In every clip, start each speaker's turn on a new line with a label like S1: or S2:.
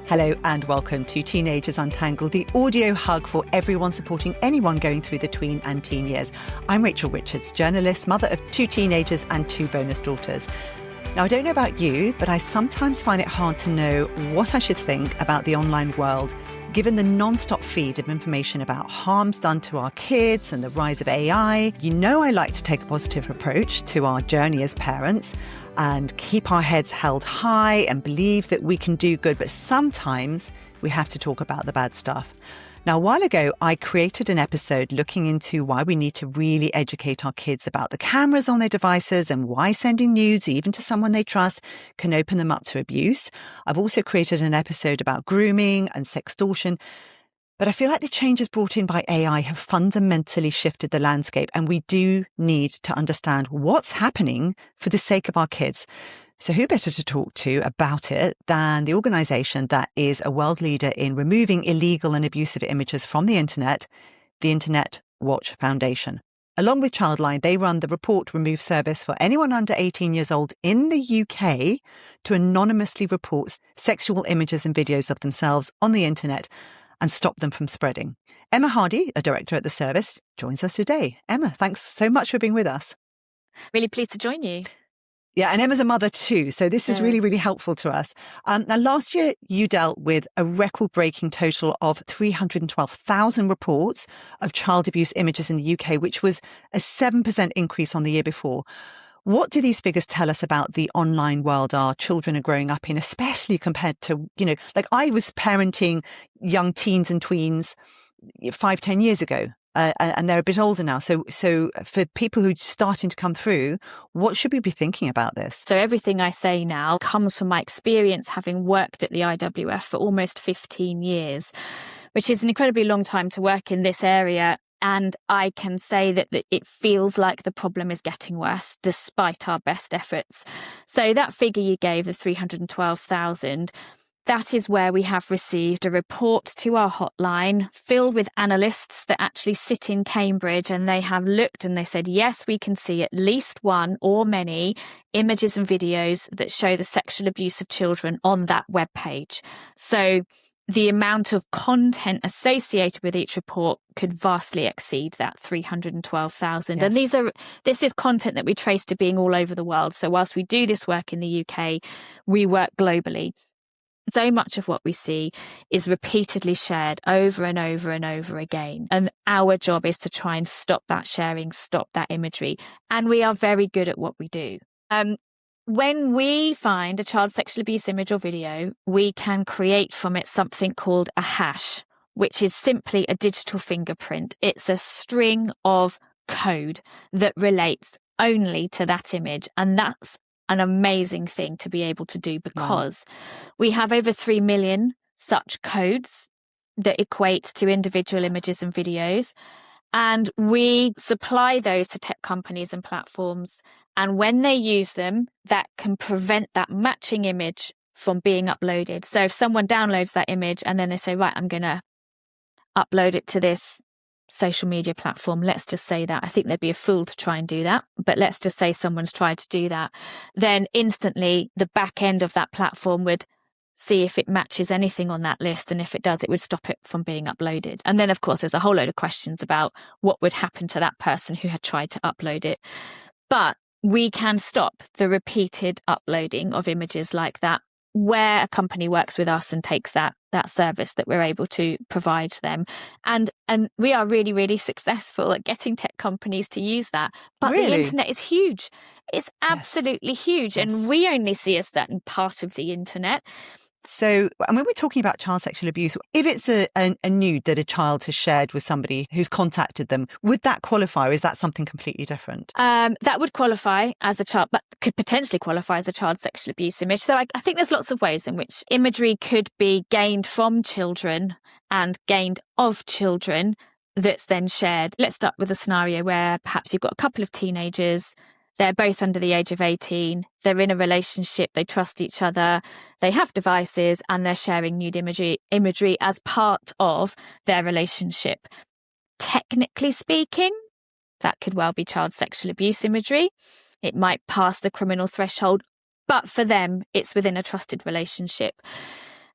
S1: Hello and welcome to Teenagers Untangled, the audio hug for everyone supporting anyone going through the tween and teen years. I'm Rachel Richards, journalist, mother of 2 teenagers and 2 bonus daughters. Now, I don't know about you, but I sometimes find it hard to know what I should think about the online world, given the non-stop feed of information about harms done to our kids and the rise of AI. You know I like to take a positive approach to our journey as parents and keep our heads held high and believe that we can do good, but sometimes we have to talk about the bad stuff. Now, a while ago, I created an episode looking into why we need to really educate our kids about the cameras on their devices and why sending nudes, even to someone they trust, can open them up to abuse. I've also created an episode about grooming and sextortion. But I feel like the changes brought in by AI have fundamentally shifted the landscape, and we do need to understand what's happening for the sake of our kids. So who better to talk to about it than the organisation that is a world leader in removing illegal and abusive images from the internet, the Internet Watch Foundation. Along with Childline, they run the Report Remove service for anyone under 18 years old in the UK to anonymously report sexual images and videos of themselves on the internet and stop them from spreading. Emma Hardy, a director at the service, joins us today. Emma, thanks so much for being with us.
S2: Really pleased to join you.
S1: Yeah, and Emma's a mother too, so this is really, really helpful to us. Now, last year, you dealt with a record-breaking total of 312,000 reports of child abuse images in the UK, which was a 7% increase on the year before. What do these figures tell us about the online world our children are growing up in, especially compared to, like I was parenting young teens and tweens 5-10 years ago, and they're a bit older now. So for people who are starting to come through, what should we be thinking about this?
S2: So everything I say now comes from my experience having worked at the IWF for almost 15 years, which is an incredibly long time to work in this area. And I can say that it feels like the problem is getting worse despite our best efforts. So that figure you gave, the 312,000, that is where we have received a report to our hotline filled with analysts that actually sit in Cambridge, and they have looked and they said, yes, we can see at least one or many images and videos that show the sexual abuse of children on that webpage. So the amount of content associated with each report could vastly exceed that 312,000. Yes. And this is content that we trace to being all over the world. So whilst we do this work in the UK, we work globally. So much of what we see is repeatedly shared over and over and over again. And our job is to try and stop that sharing, stop that imagery. And we are very good at what we do. When we find a child sexual abuse image or video, we can create from it something called a hash, which is simply a digital fingerprint. It's a string of code that relates only to that image. And that's an amazing thing to be able to do because we have over 3 million such codes that equate to individual images and videos. And we supply those to tech companies and platforms. And when they use them, that can prevent that matching image from being uploaded. So if someone downloads that image and then they say, right, I'm going to upload it to this social media platform, let's just say that. I think they'd be a fool to try and do that. But let's just say someone's tried to do that. Then instantly the back end of that platform would see if it matches anything on that list. And if it does, it would stop it from being uploaded. And then, of course, there's a whole load of questions about what would happen to that person who had tried to upload it. But we can stop the repeated uploading of images like that where a company works with us and takes that service that we're able to provide them. And we are really, really successful at getting tech companies to use that. But
S1: Really?
S2: The internet is huge. It's absolutely huge.
S1: Yes.
S2: And we only see a certain part of the internet.
S1: So, and when we're talking about child sexual abuse, if it's a nude that a child has shared with somebody who's contacted them, would that qualify, or is that something completely different?
S2: That would qualify as a child, but could potentially qualify as a child sexual abuse image. So I think there's lots of ways in which imagery could be gained from children and gained of children that's then shared. Let's start with a scenario where perhaps you've got a couple of teenagers. They're both under the age of 18. They're in a relationship. They trust each other. They have devices and they're sharing nude imagery as part of their relationship. Technically speaking, that could well be child sexual abuse imagery. It might pass the criminal threshold, but for them, it's within a trusted relationship.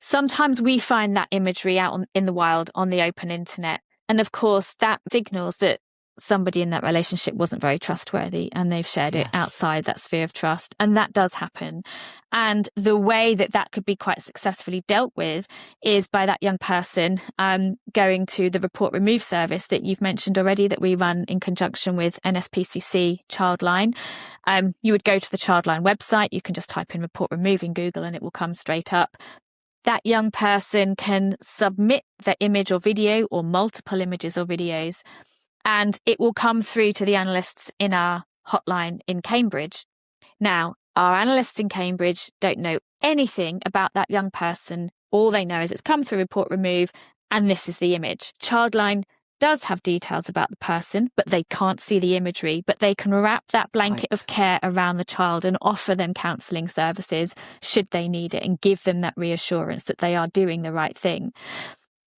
S2: Sometimes we find that imagery out in the wild on the open internet. And of course, that signals that somebody in that relationship wasn't very trustworthy and they've shared it outside that sphere of trust. And that does happen. And the way that that could be quite successfully dealt with is by that young person going to the report remove service that you've mentioned already, that we run in conjunction with NSPCC Childline. You would go to the Childline website. You can just type in report remove in Google and it will come straight up. That young person can submit the image or video or multiple images or videos, and it will come through to the analysts in our hotline in Cambridge. Now, our analysts in Cambridge don't know anything about that young person. All they know is it's come through report remove and this is the image. Childline does have details about the person, but they can't see the imagery, but they can wrap that blanket of care around the child and offer them counselling services should they need it and give them that reassurance that they are doing the right thing.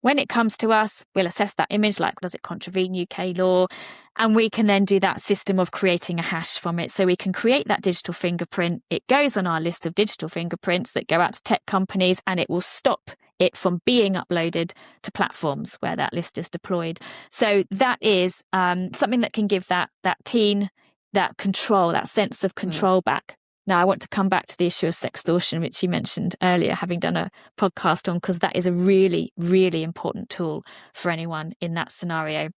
S2: When it comes to us, we'll assess that image, like does it contravene UK law? And we can then do that system of creating a hash from it. So we can create that digital fingerprint. It goes on our list of digital fingerprints that go out to tech companies, and it will stop it from being uploaded to platforms where that list is deployed. So that is something that can give that teen that control, that sense of control back. Now, I want to come back to the issue of sextortion, which you mentioned earlier, having done a podcast on, because that is a really, really important tool for anyone in that scenario.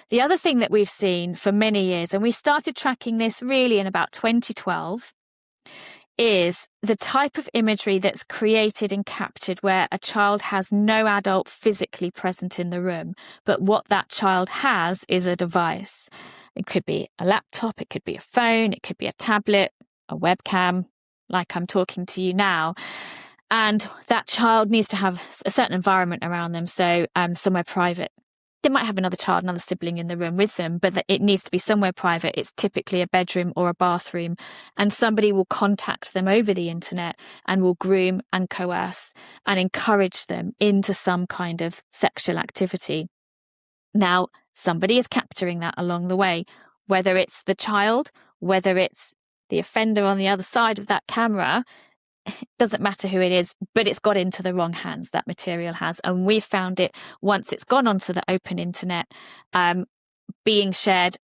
S2: The other thing that we've seen for many years, and we started tracking this really in about 2012, is the type of imagery that's created and captured where a child has no adult physically present in the room, but what that child has is a device. It could be a laptop, it could be a phone, it could be a tablet, a webcam, like I'm talking to you now. And that child needs to have a certain environment around them, so somewhere private. They might have another child, another sibling in the room with them, but it needs to be somewhere private. It's typically a bedroom or a bathroom, and somebody will contact them over the internet and will groom and coerce and encourage them into some kind of sexual activity. Now, somebody is capturing that along the way, whether it's the child, whether it's the offender on the other side of that camera. It doesn't matter who it is, but it's got into the wrong hands, that material has. And we found it, once it's gone onto the open internet, being shared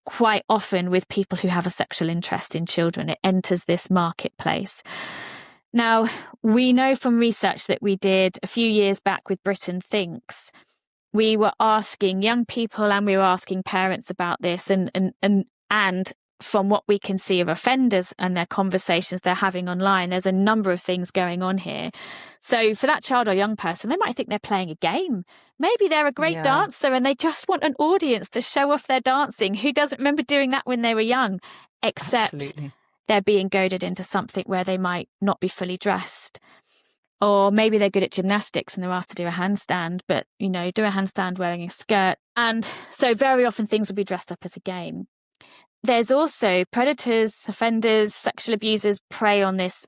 S2: quite often with people who have a sexual interest in children. It enters this marketplace. Now, we know from research that we did a few years back with Britain Thinks, we were asking young people and we were asking parents about this, and from what we can see of offenders and their conversations they're having online, there's a number of things going on here. So for that child or young person, they might think they're playing a game. Maybe they're a great dancer and they just want an audience to show off their dancing. Who doesn't remember doing that when they were young? Except they're being goaded into something where they might not be fully dressed. Or maybe they're good at gymnastics and they're asked to do a handstand, but, do a handstand wearing a skirt. And so very often things will be dressed up as a game. There's also predators, offenders, sexual abusers prey on this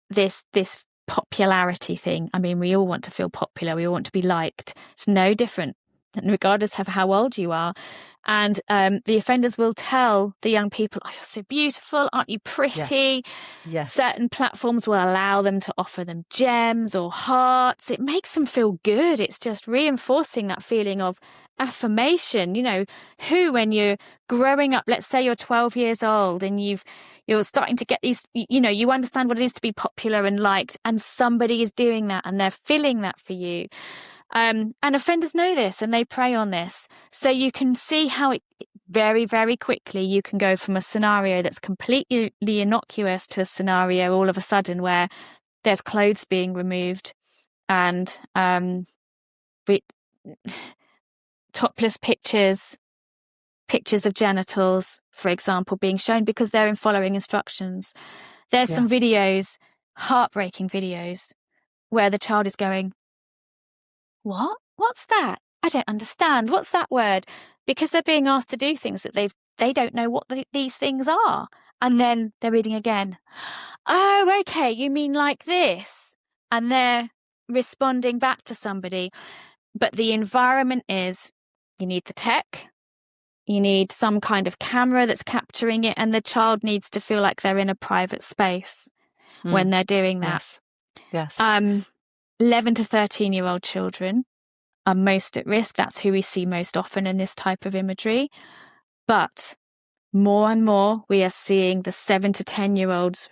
S2: this popularity thing. I mean, we all want to feel popular. We all want to be liked. It's no different, regardless of how old you are. And the offenders will tell the young people, "Oh, you're so beautiful. Aren't you pretty?"
S1: Yes.
S2: Certain platforms will allow them to offer them gems or hearts. It makes them feel good. It's just reinforcing that feeling of affirmation. Who, when you're growing up, let's say you're 12 years old and you're starting to get these, you understand what it is to be popular and liked, and somebody is doing that and they're filling that for you. And offenders know this and they prey on this. So you can see how it very, very quickly you can go from a scenario that's completely innocuous to a scenario all of a sudden where there's clothes being removed and topless pictures of genitals, for example, being shown because they're in following instructions. There's some videos, heartbreaking videos, where the child is going, "What? What's that? I don't understand. What's that word?" Because they're being asked to do things that they don't know what these things are. And then they're reading again. "Oh, okay, you mean like this?" And they're responding back to somebody. But the environment is, you need the tech, you need some kind of camera that's capturing it, and the child needs to feel like they're in a private space when they're doing that.
S1: Yes.
S2: 11 to 13-year-old children are most at risk. That's who we see most often in this type of imagery. But more and more, we are seeing the 7 to 10-year-olds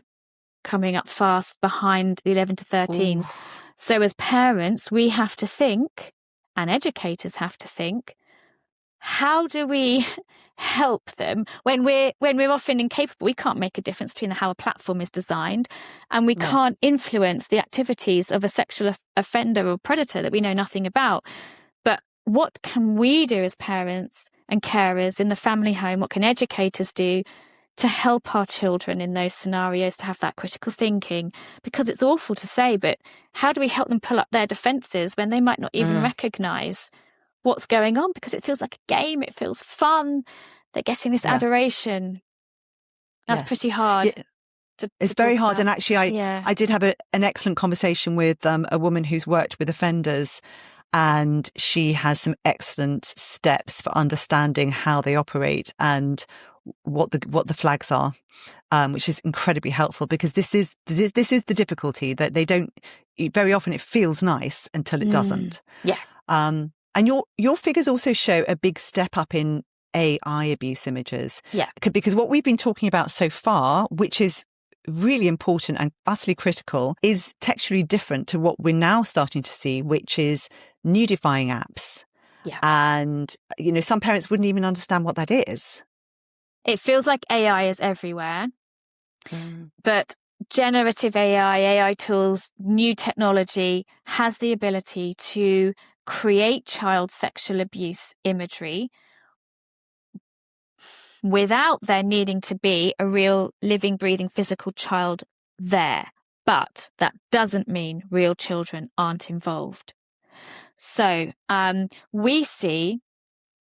S2: coming up fast behind the 11 to 13s. Ooh. So as parents, we have to think, and educators have to think, how do we help them when we're often incapable? We can't make a difference between how a platform is designed, and we can't influence the activities of a sexual offender or predator that we know nothing about. But what can we do as parents and carers in the family home? What can educators do to help our children in those scenarios to have that critical thinking? Because it's awful to say, but how do we help them pull up their defences when they might not even recognise what's going on? Because it feels like a game, it feels fun, they're getting this adoration. That's pretty hard. Yeah.
S1: It's very hard. And actually, I did have an excellent conversation with a woman who's worked with offenders, and she has some excellent steps for understanding how they operate and what the flags are, which is incredibly helpful, because this is the difficulty, that they don't, very often it feels nice until it doesn't.
S2: Yeah.
S1: And your figures also show a big step up in AI abuse images.
S2: Yeah.
S1: Because what we've been talking about so far, which is really important and utterly critical, is textually different to what we're now starting to see, which is nudifying apps.
S2: Yeah.
S1: And, some parents wouldn't even understand what that is.
S2: It feels like AI is everywhere, but generative AI tools, new technology has the ability to create child sexual abuse imagery without there needing to be a real living, breathing, physical child there. But that doesn't mean real children aren't involved. So we see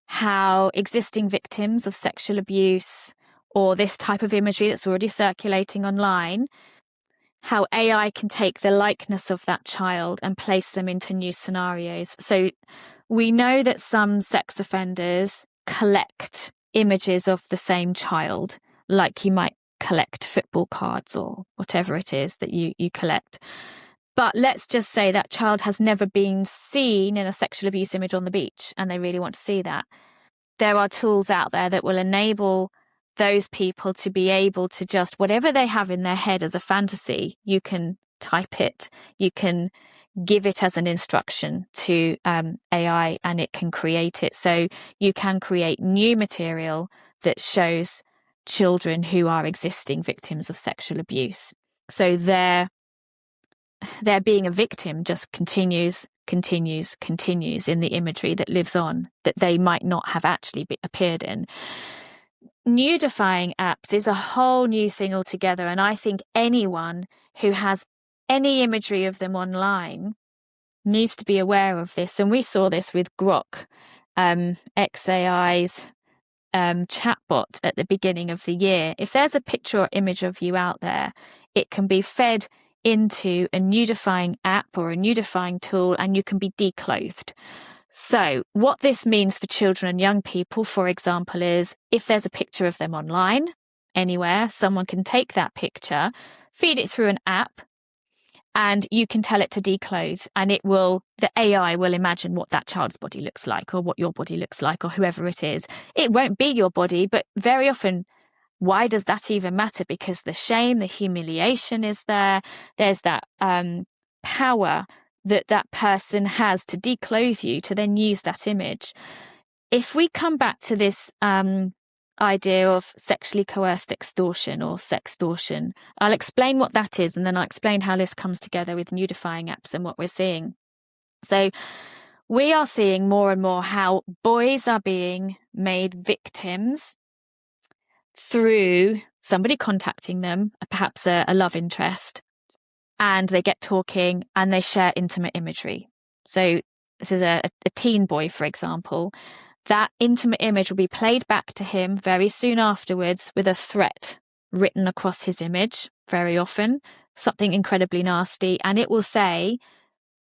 S2: how existing victims of sexual abuse or this type of imagery that's already circulating online, how AI can take the likeness of that child and place them into new scenarios. So we know that some sex offenders collect images of the same child, like you might collect football cards or whatever it is that you collect. But let's just say that child has never been seen in a sexual abuse image on the beach and they really want to see that. There are tools out there that will enable those people to be able to just, whatever they have in their head as a fantasy, you can type it, you can give it as an instruction to AI and it can create it. So you can create new material that shows children who are existing victims of sexual abuse. So their being a victim just continues in the imagery that lives on, that they might not have actually appeared in. Nudifying apps is a whole new thing altogether, and I think anyone who has any imagery of them online needs to be aware of this. And we saw this with Grok, XAI's chatbot at the beginning of the year. If there's a picture or image of you out there, it can be fed into a nudifying app or a nudifying tool, and you can be declothed. So what this means for children and young people, for example, is if there's a picture of them online anywhere, someone can take that picture, feed it through an app, and you can tell it to declothe, and the AI will imagine what that child's body looks like, or what your body looks like, or whoever it is. It won't be your body, but very often, why does that even matter? Because the shame, the humiliation is there. There's that power that person has to declothe you, to then use that image. If we come back to this idea of sexually coerced extortion or sextortion, I'll explain what that is, and then I'll explain how this comes together with nudifying apps and what we're seeing. So we are seeing more and more how boys are being made victims through somebody contacting them, perhaps a love interest, and they get talking and they share intimate imagery. So this is a teen boy, for example. That intimate image will be played back to him very soon afterwards with a threat written across his image, very often, something incredibly nasty. And it will say,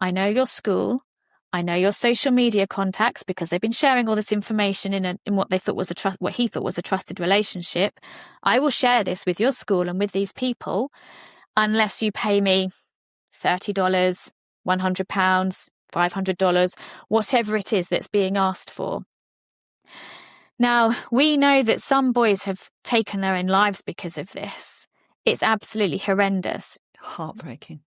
S2: I know your school, I know your social media contacts, because they've been sharing all this information in what they thought was what he thought was a trusted relationship. I will share this with your school and with these people unless you pay me $30, £100, $500, whatever it is that's being asked for. Now, we know that some boys have taken their own lives because of this. It's absolutely horrendous.
S1: Heartbreaking.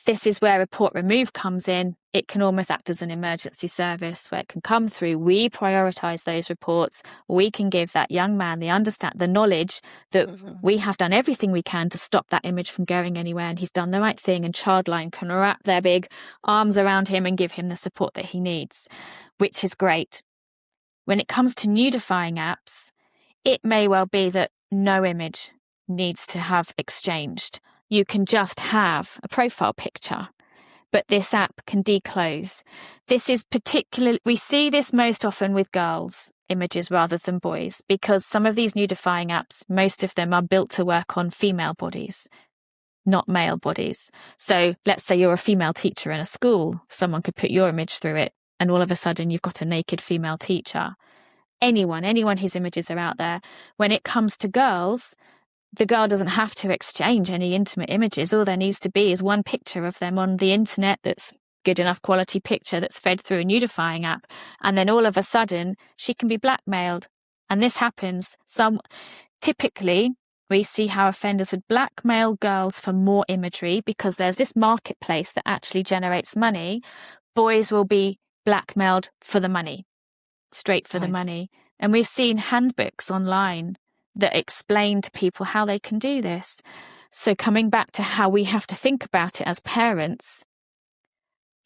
S2: This is where Report Remove comes in. It can almost act as an emergency service where it can come through. We prioritise those reports. We can give that young man the knowledge that we have done everything we can to stop that image from going anywhere, and he's done the right thing, and Childline can wrap their big arms around him and give him the support that he needs, which is great. When it comes to nudifying apps, it may well be that no image needs to have exchanged. You can just have a profile picture, but this app can declothe. This is we see this most often with girls' images rather than boys, because some of these nudifying apps, most of them are built to work on female bodies, not male bodies. So let's say you're a female teacher in a school, someone could put your image through it, and all of a sudden you've got a naked female teacher. Anyone whose images are out there. When it comes to girls, the girl doesn't have to exchange any intimate images. All there needs to be is one picture of them on the internet that's good enough quality picture that's fed through a nudifying app. And then all of a sudden, she can be blackmailed. And this happens. Typically, we see how offenders would blackmail girls for more imagery because there's this marketplace that actually generates money. Boys will be blackmailed for the money, straight for the money. And we've seen handbooks online that explain to people how they can do this. So coming back to how we have to think about it as parents,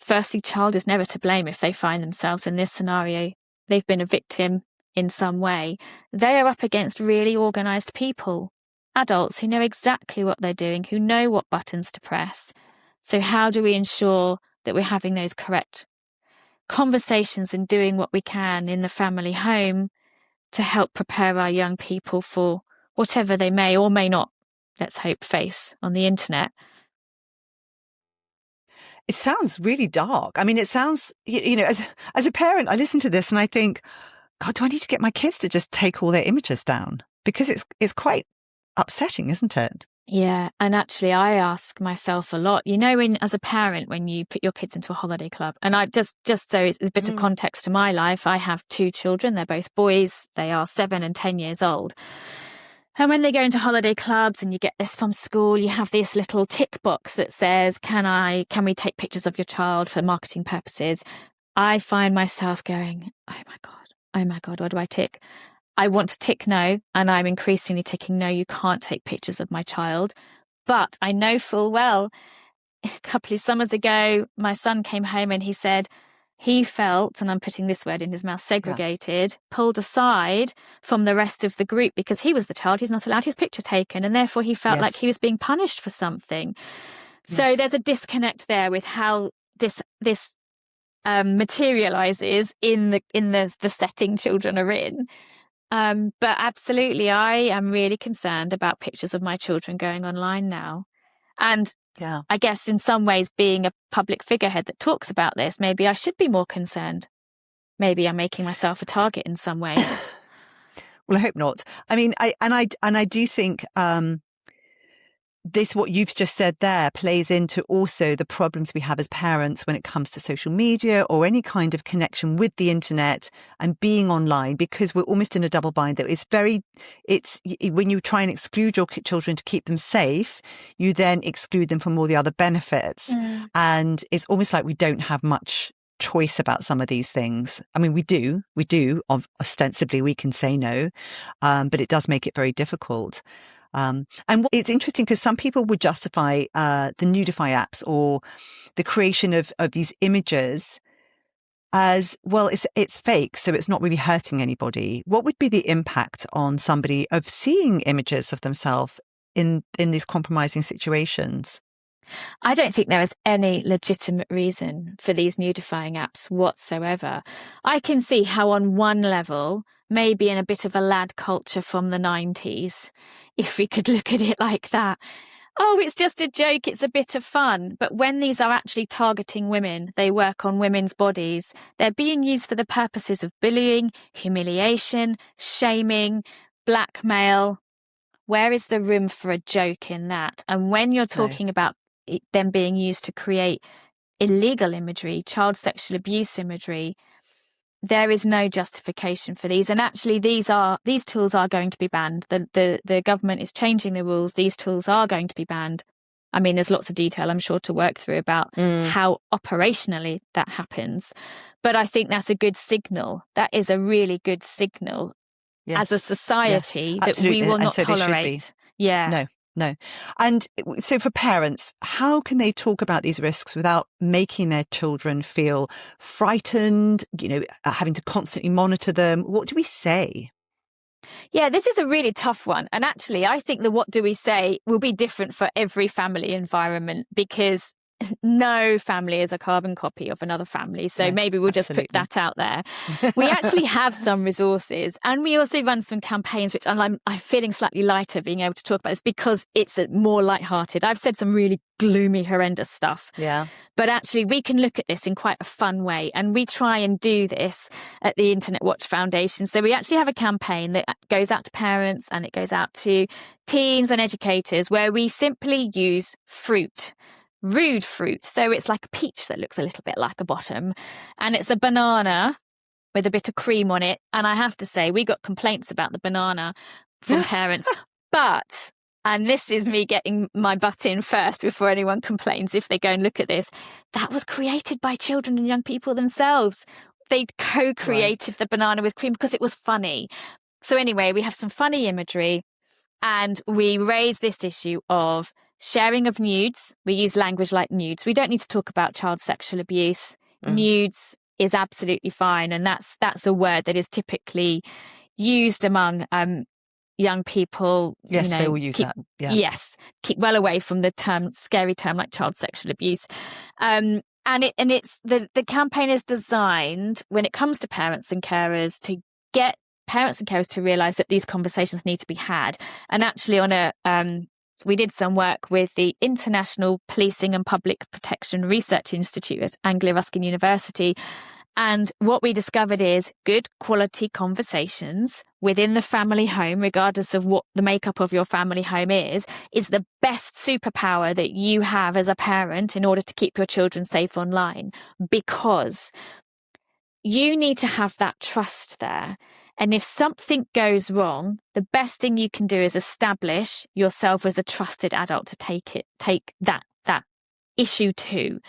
S2: firstly, child is never to blame if they find themselves in this scenario. They've been a victim in some way. They are up against really organised people, adults who know exactly what they're doing, who know what buttons to press. So how do we ensure that we're having those correct conversations and doing what we can in the family home to help prepare our young people for whatever they may or may not, let's hope, face on the internet?
S1: It sounds really dark. I mean, it sounds, as a parent, I listen to this and I think, God, do I need to get my kids to just take all their images down? Because it's quite upsetting, isn't it?
S2: Yeah. And actually, I ask myself a lot, as a parent, when you put your kids into a holiday club, and I just so it's a bit of context to my life, I have 2 children. They're both boys. They are 7 and 10 years old. And when they go into holiday clubs and you get this from school, you have this little tick box that says, can we take pictures of your child for marketing purposes? I find myself going, oh my God, what do I tick? I want to tick no, and I'm increasingly ticking no, you can't take pictures of my child. But I know full well, a couple of summers ago, my son came home and he said he felt, and I'm putting this word in his mouth, segregated, pulled aside from the rest of the group because he was the child, he's not allowed his picture taken, and therefore he felt like he was being punished for something. So there's a disconnect there with how this materializes in the setting children are in. But absolutely, I am really concerned about pictures of my children going online now. And I guess in some ways, being a public figurehead that talks about this, maybe I should be more concerned. Maybe I'm making myself a target in some way.
S1: Well, I hope not. I mean, I do think what you've just said there plays into also the problems we have as parents when it comes to social media or any kind of connection with the internet and being online, because we're almost in a double bind that it's when you try and exclude your children to keep them safe, you then exclude them from all the other benefits. And it's almost like we don't have much choice about some of these things. I mean, we do ostensibly we can say no, but it does make it very difficult. And it's interesting because some people would justify the nudify apps or the creation of these images as, well, it's fake, so it's not really hurting anybody. What would be the impact on somebody of seeing images of themselves in these compromising situations?
S2: I don't think there is any legitimate reason for these nudifying apps whatsoever. I can see how on one level, maybe in a bit of a lad culture from the 90s, if we could look at it like that. Oh, it's just a joke, it's a bit of fun. But when these are actually targeting women, they work on women's bodies, they're being used for the purposes of bullying, humiliation, shaming, blackmail. Where is the room for a joke in that? And when you're talking about them being used to create illegal imagery, child sexual abuse imagery, there is no justification for these. And actually, these tools are going to be banned. The government is changing the rules. These tools are going to be banned. I mean, there's lots of detail, I'm sure, to work through about how operationally that happens. But I think that's a good signal. That is a really good signal as a society that we will not tolerate. Yeah.
S1: No. And so for parents, how can they talk about these risks without making their children feel frightened, having to constantly monitor them? What do we say?
S2: Yeah, this is a really tough one. And actually, I think the what do we say will be different for every family environment, because no family is a carbon copy of another family. So maybe we'll just put that out there. We actually have some resources, and we also run some campaigns, which I'm feeling slightly lighter being able to talk about this because it's more lighthearted. I've said some really gloomy, horrendous stuff.
S1: Yeah.
S2: But actually, we can look at this in quite a fun way. And we try and do this at the Internet Watch Foundation. So we actually have a campaign that goes out to parents and it goes out to teens and educators, where we simply use rude fruit. So it's like a peach that looks a little bit like a bottom, and it's a banana with a bit of cream on it. And I have to say, we got complaints about the banana from parents, but, and this is me getting my butt in first before anyone complains if they go and look at this, that was created by children and young people themselves. They co-created the banana with cream because it was funny. So anyway, we have some funny imagery, and we raise this issue of sharing of nudes. We use language like nudes. We don't need to talk about child sexual abuse. Nudes is absolutely fine. And that's a word that is typically used among young people.
S1: Yes, they will use that. Yeah.
S2: Yes. Keep well away from the scary term like child sexual abuse. And it's the campaign is designed, when it comes to parents and carers, to get parents and carers to realise that these conversations need to be had. And actually we did some work with the International Policing and Public Protection Research Institute at Anglia Ruskin University. And what we discovered is good quality conversations within the family home, regardless of what the makeup of your family home is the best superpower that you have as a parent in order to keep your children safe online, because you need to have that trust there. And if something goes wrong, the best thing you can do is establish yourself as a trusted adult to take that issue to,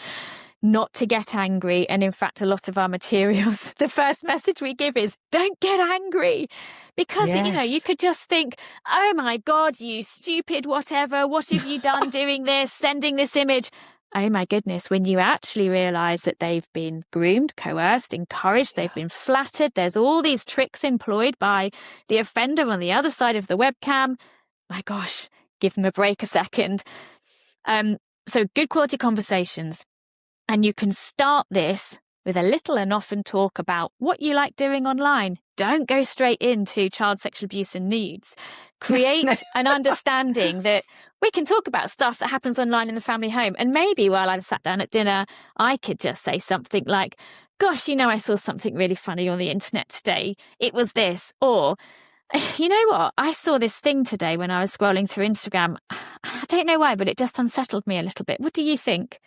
S2: not to get angry. And in fact, a lot of our materials, the first message we give is don't get angry, because, you could just think, oh my God, you stupid whatever. What have you done doing this, sending this image? Oh my goodness, when you actually realise that they've been groomed, coerced, encouraged, they've been flattered, there's all these tricks employed by the offender on the other side of the webcam. My gosh, give them a break a second. So good quality conversations. And you can start this with a little and often talk about what you like doing online. Don't go straight into child sexual abuse and nudes. Create an understanding that we can talk about stuff that happens online in the family home. And maybe while I'm sat down at dinner, I could just say something like, gosh, I saw something really funny on the internet today. It was this. Or, you know what? I saw this thing today when I was scrolling through Instagram. I don't know why, but it just unsettled me a little bit. What do you think?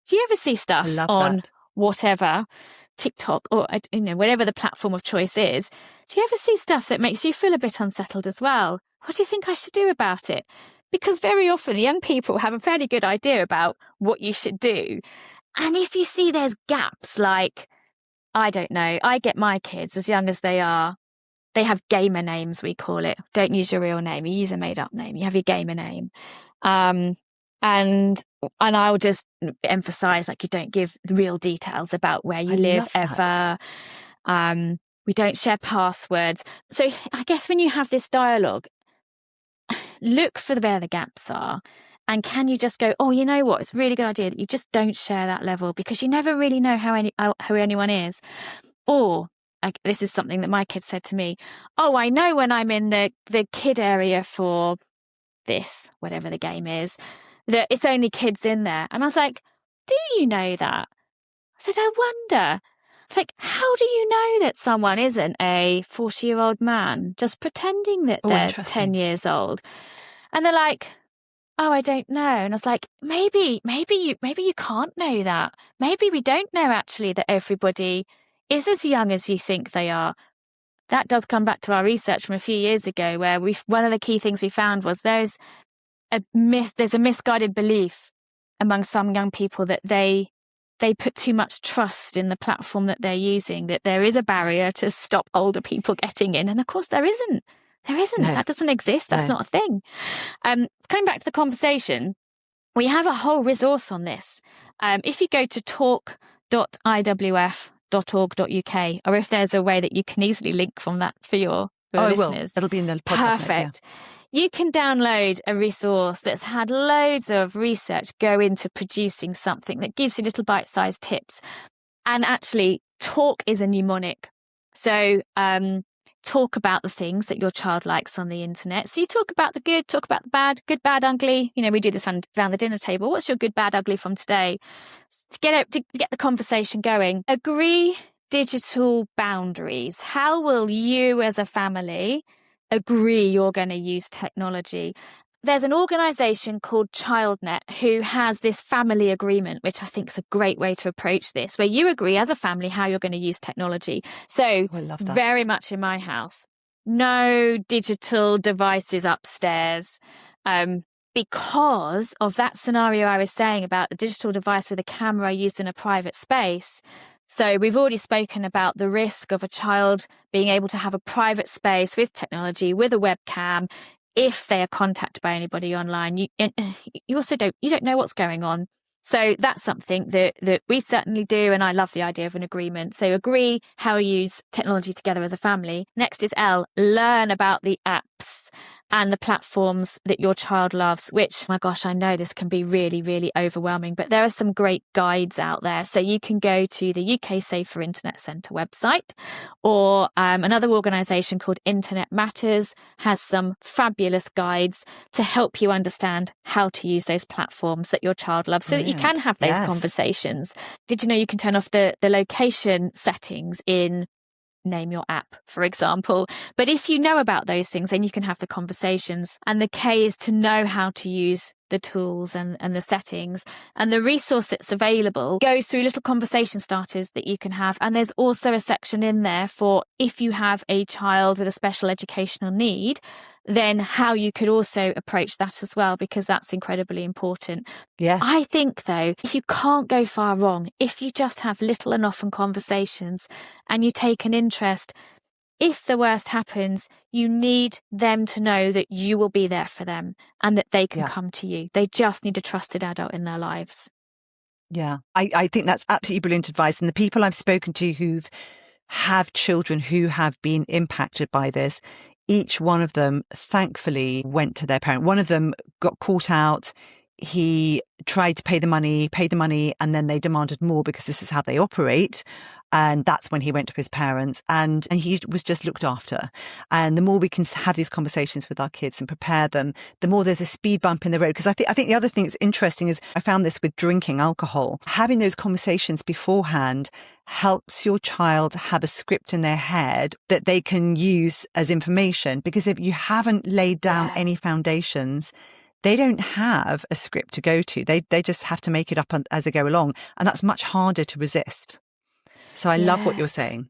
S2: Do you ever see stuff on whatever, TikTok or, whatever the platform of choice is? Do you ever see stuff that makes you feel a bit unsettled as well? What do you think I should do about it? Because very often young people have a fairly good idea about what you should do. And if you see there's gaps, like, I don't know, I get my kids as young as they are, they have gamer names, we call it. Don't use your real name, you use a made up name, you have your gamer name. And I'll just emphasize, like, you don't give the real details about where you live ever. We don't share passwords. So I guess when you have this dialogue, look for where the gaps are. And can you just go, oh, you know what? It's a really good idea that you just don't share that level, because you never really know how anyone is. Or this is something that my kid said to me. Oh, I know when I'm in the kid area for this, whatever the game is, that it's only kids in there. And I was like, do you know that? I said, I wonder. It's like, how do you know that someone isn't a 40-year-old man just pretending that they're 10 years old? And they're like, oh, I don't know. And I was like, maybe you can't know that. Maybe we don't know actually that everybody is as young as you think they are. That does come back to our research from a few years ago, where one of the key things we found was there's a misguided belief among some young people that they put too much trust in the platform that they're using, that there is a barrier to stop older people getting in. And of course there isn't.
S1: No.
S2: That doesn't exist. That's not a thing. Coming back to the conversation, we have a whole resource on this. If you go to talk.iwf.org.uk, or if there's a way that you can easily link from that for your listeners.
S1: It'll be in the podcast.
S2: Perfect.
S1: Notes, yeah.
S2: You can download a resource that's had loads of research go into producing something that gives you little bite-sized tips. And actually, talk is a mnemonic. So talk about the things that your child likes on the internet. So you talk about the good, talk about the bad, good, bad, ugly. You know, we do this around the dinner table. What's your good, bad, ugly from today? To get the conversation going. Agree digital boundaries. How will you as a family agree you're going to use technology? There's an organisation called ChildNet who has this family agreement, which I think is a great way to approach this, where you agree as a family how you're going to use technology. So
S1: I love that.
S2: Very much in my house, no digital devices upstairs. Because of that scenario I was saying about a digital device with a camera used in a private space. So we've already spoken about the risk of a child being able to have a private space with technology, with a webcam, if they are contacted by anybody online. You also don't know what's going on. So that's something that we certainly do, and I love the idea of an agreement. So agree how you use technology together as a family. Next is L, learn about the apps and the platforms that your child loves, which, my gosh, I know this can be really, really overwhelming, but there are some great guides out there. So you can go to the UK Safer Internet Centre website, or another organisation called Internet Matters has some fabulous guides to help you understand how to use those platforms that your child loves. So that you can have those conversations. Did you know you can turn off the location settings in Name Your App, for example? But if you know about those things, then you can have the conversations. And the K is to know how to use the tools and the settings. And the resource that's available goes through little conversation starters that you can have. And there's also a section in there for if you have a child with a special educational need, then how you could also approach that as well, because that's incredibly important.
S1: Yes.
S2: I think, though, you can't go far wrong if you just have little and often conversations and you take an interest. If the worst happens, you need them to know that you will be there for them and that they can come to you. They just need a trusted adult in their lives.
S1: Yeah, I think that's absolutely brilliant advice. And the people I've spoken to who have children who have been impacted by this, each one of them thankfully went to their parent. One of them got caught out. He tried to pay the money, and then they demanded more because this is how they operate. And that's when he went to his parents, and he was just looked after. And the more we can have these conversations with our kids and prepare them, the more there's a speed bump in the road. Because I think the other thing that's interesting is I found this with drinking alcohol. Having those conversations beforehand helps your child have a script in their head that they can use as information. Because if you haven't laid down any foundations, they don't have a script to go to. They just have to make it up as they go along. And that's much harder to resist. So I love what you're saying.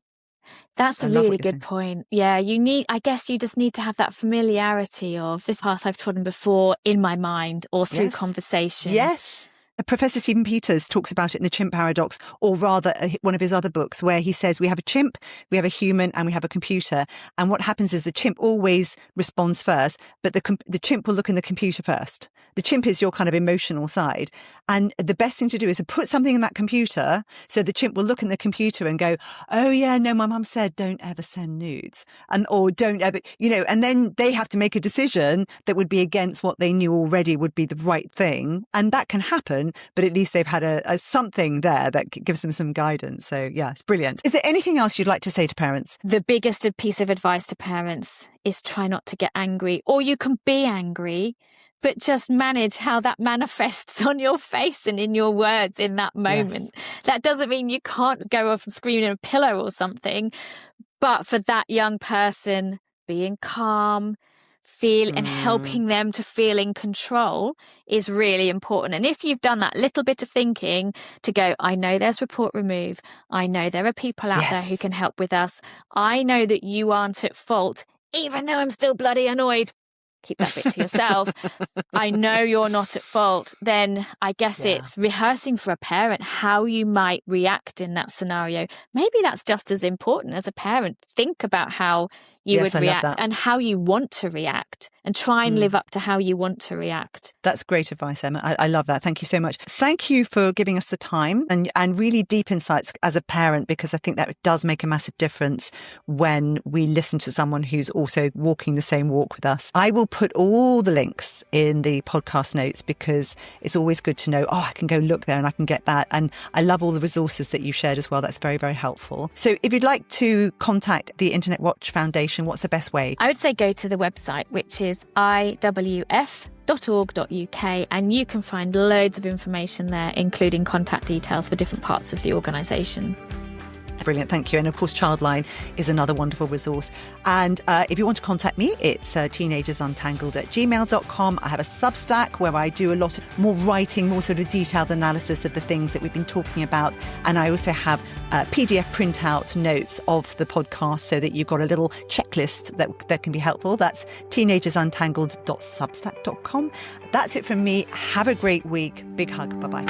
S2: That's a really good point. Yeah, I guess you just need to have that familiarity of this path I've trodden before in my mind or through conversation.
S1: Yes. Professor Stephen Peters talks about it in The Chimp Paradox, or rather one of his other books, where he says we have a chimp, we have a human, and we have a computer. And what happens is the chimp always responds first, but the chimp will look in the computer first. The chimp is your kind of emotional side. And the best thing to do is to put something in that computer so the chimp will look in the computer and go, oh yeah, no, my mum said don't ever send nudes. Or don't ever, and then they have to make a decision that would be against what they knew already would be the right thing. And that can happen, but at least they've had a something there that gives them some guidance. So yeah, it's brilliant. Is there anything else you'd like to say to parents?
S2: The biggest piece of advice to parents is try not to get angry, or you can be angry, but just manage how that manifests on your face and in your words in that moment. Yes. That doesn't mean you can't go off and scream in a pillow or something, but for that young person, being calm, feel and helping them to feel in control is really important. And if you've done that little bit of thinking to go, I know there's report remove, I know there are people out there who can help with us, I know that you aren't at fault, even though I'm still bloody annoyed, keep that bit to yourself. I know you're not at fault. Then I guess it's rehearsing for a parent how you might react in that scenario. Maybe that's just as important as a parent. Think about how you would react and how you want to react, and try and live up to how you want to react.
S1: That's great advice, Emma. I love that. Thank you so much. Thank you for giving us the time and really deep insights as a parent, because I think that does make a massive difference when we listen to someone who's also walking the same walk with us. I will put all the links in the podcast notes, because it's always good to know, I can go look there and I can get that. And I love all the resources that you shared as well. That's very, very helpful. So if you'd like to contact the Internet Watch Foundation, what's the best way?
S2: I would say go to the website, which is iwf.org.uk, and you can find loads of information there, including contact details for different parts of the organisation.
S1: Brilliant, thank you. And of course, Childline is another wonderful resource. And if you want to contact me, it's teenagersuntangled@gmail.com. I have a Substack where I do a lot of more writing, more sort of detailed analysis of the things that we've been talking about. And I also have PDF printout notes of the podcast, so that you've got a little checklist that can be helpful. That's teenagersuntangled.substack.com. That's it from me. Have a great week. Big hug. Bye-bye.